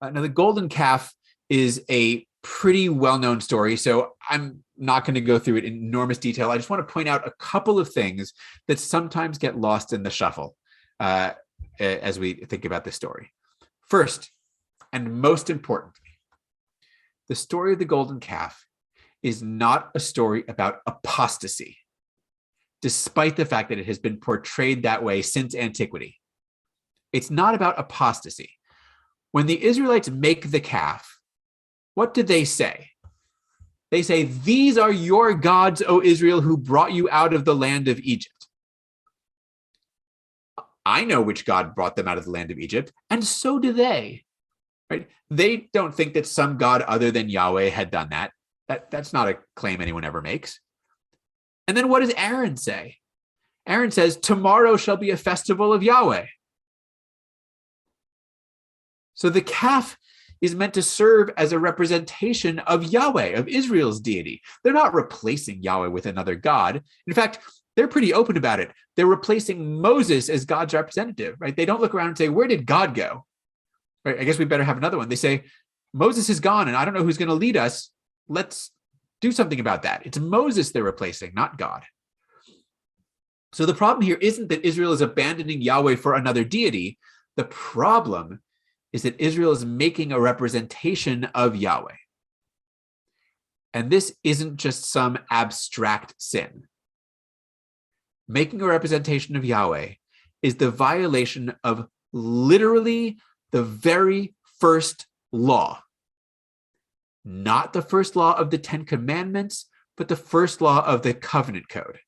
Now, the golden calf is a pretty well-known story, so I'm not going to go through it in enormous detail. I just want to point out a couple of things that sometimes get lost in the shuffle as we think about this story. First, and most importantly, the story of the golden calf is not a story about apostasy, despite the fact that it has been portrayed that way since antiquity. It's not about apostasy. When the Israelites make the calf, what do they say? They say, "These are your gods, O Israel, who brought you out of the land of Egypt." I know which God brought them out of the land of Egypt, and so do they. Right? They don't think that some God other than Yahweh had done that. That's not a claim anyone ever makes. And then what does Aaron say? Aaron says, "Tomorrow shall be a festival of Yahweh." So the calf is meant to serve as a representation of Yahweh, of Israel's deity. They're not replacing Yahweh with another God. In fact, they're pretty open about it. They're replacing Moses as God's representative, right? They don't look around and say, "Where did God go?" Right? I guess we better have another one. They say, "Moses is gone, and I don't know who's going to lead us. Let's do something about that." It's Moses they're replacing, not God. So the problem here isn't that Israel is abandoning Yahweh for another deity. The problem is that Israel is making a representation of Yahweh. And this isn't just some abstract sin. Making a representation of Yahweh is the violation of literally the very first law. Not the first law of the Ten Commandments, but the first law of the covenant code.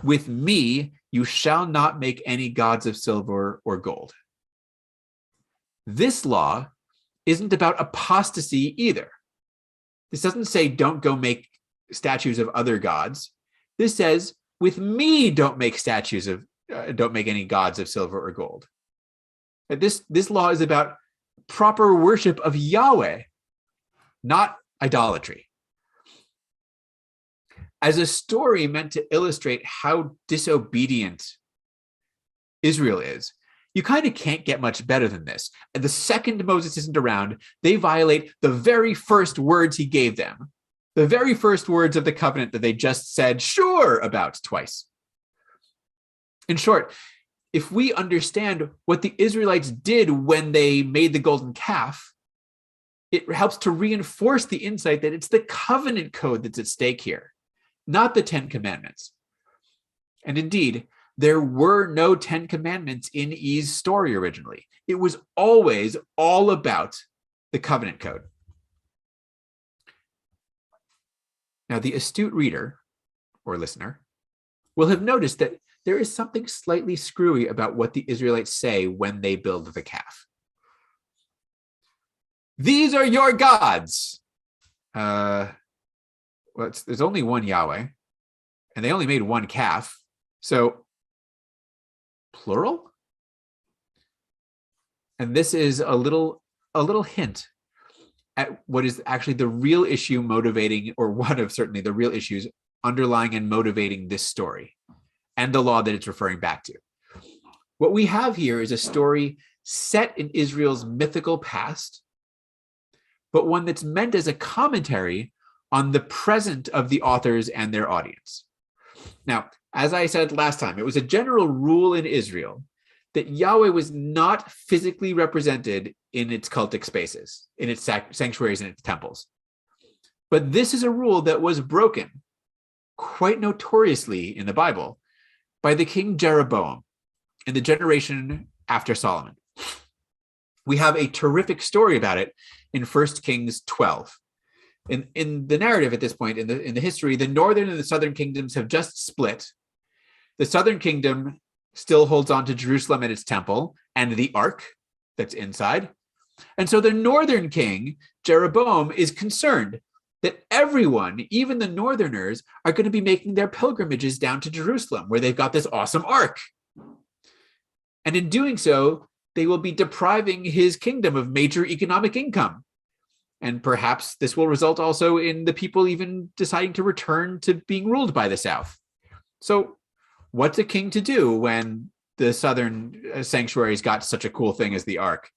"With me, you shall not make any gods of silver or gold." This law isn't about apostasy either. This doesn't say don't go make statues of other gods. This says, "With me, don't make don't make any gods of silver or gold." This law is about proper worship of Yahweh, not idolatry. As a story meant to illustrate how disobedient Israel is, you kind of can't get much better than this. And the second Moses isn't around, they violate the very first words he gave them, the very first words of the covenant that they just said sure about twice. In short, if we understand what the Israelites did when they made the golden calf, it helps to reinforce the insight that it's the covenant code that's at stake here, not the Ten Commandments. And indeed, there were no Ten Commandments in E's story originally. It was always all about the covenant code. Now, the astute reader or listener will have noticed that there is something slightly screwy about what the Israelites say when they build the calf. "These are your gods." There's only one Yahweh, and they only made one calf. So plural? And this is a little hint at what is actually the real issue motivating, or one of certainly the real issues underlying and motivating this story and the law that it's referring back to. What we have here is a story set in Israel's mythical past, but one that's meant as a commentary on the present of the authors and their audience. Now, as I said last time, it was a general rule in Israel that Yahweh was not physically represented in its cultic spaces, in its sanctuaries and its temples. But this is a rule that was broken quite notoriously in the Bible by the king Jeroboam in the generation after Solomon. We have a terrific story about it in 1 Kings 12. In the narrative at this point, in the history, the northern and the southern kingdoms have just split. The southern kingdom still holds on to Jerusalem and its temple and the ark that's inside. And so the northern king, Jeroboam, is concerned that everyone, even the northerners, are going to be making their pilgrimages down to Jerusalem, where they've got this awesome ark. And in doing so, they will be depriving his kingdom of major economic income. And perhaps this will result also in the people even deciding to return to being ruled by the south. So what's a king to do when the southern sanctuaries got such a cool thing as the ark?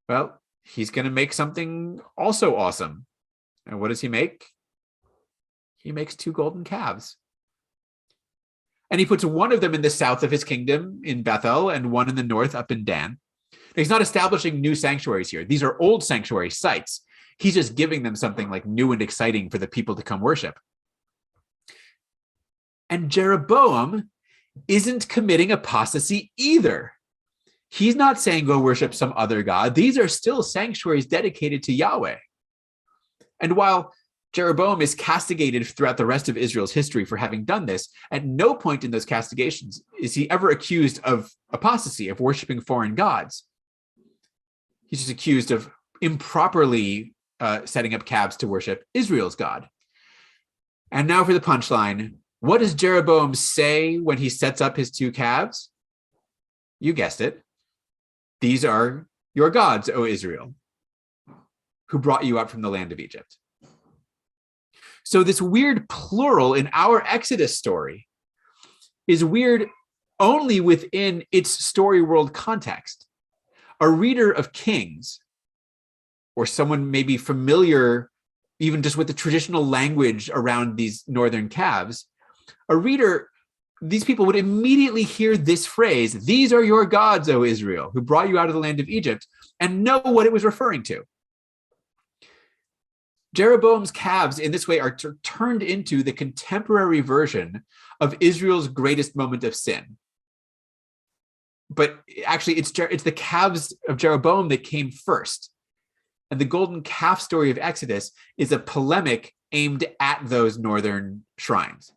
Well, he's going to make something also awesome. And what does he make? He makes 2 golden calves. And he puts one of them in the south of his kingdom in Bethel and one in the north up in Dan. He's not establishing new sanctuaries here. These are old sanctuary sites. He's just giving them something like new and exciting for the people to come worship. And Jeroboam isn't committing apostasy either. He's not saying go worship some other god. These are still sanctuaries dedicated to Yahweh. And while Jeroboam is castigated throughout the rest of Israel's history for having done this, at no point in those castigations is he ever accused of apostasy, of worshiping foreign gods. He's just accused of improperly setting up calves to worship Israel's God. And now for the punchline. What does Jeroboam say when he sets up his 2 calves? You guessed it. These are your gods, O Israel, who brought you out from the land of Egypt. So this weird plural in our Exodus story is weird only within its story world context. A reader of Kings, or someone maybe familiar even just with the traditional language around these northern calves, these people would immediately hear this phrase, these are your gods, O Israel, who brought you out of the land of Egypt, and know what it was referring to. Jeroboam's calves in this way are turned into the contemporary version of Israel's greatest moment of sin. But actually, it's the calves of Jeroboam that came first. And the golden calf story of Exodus is a polemic aimed at those northern shrines.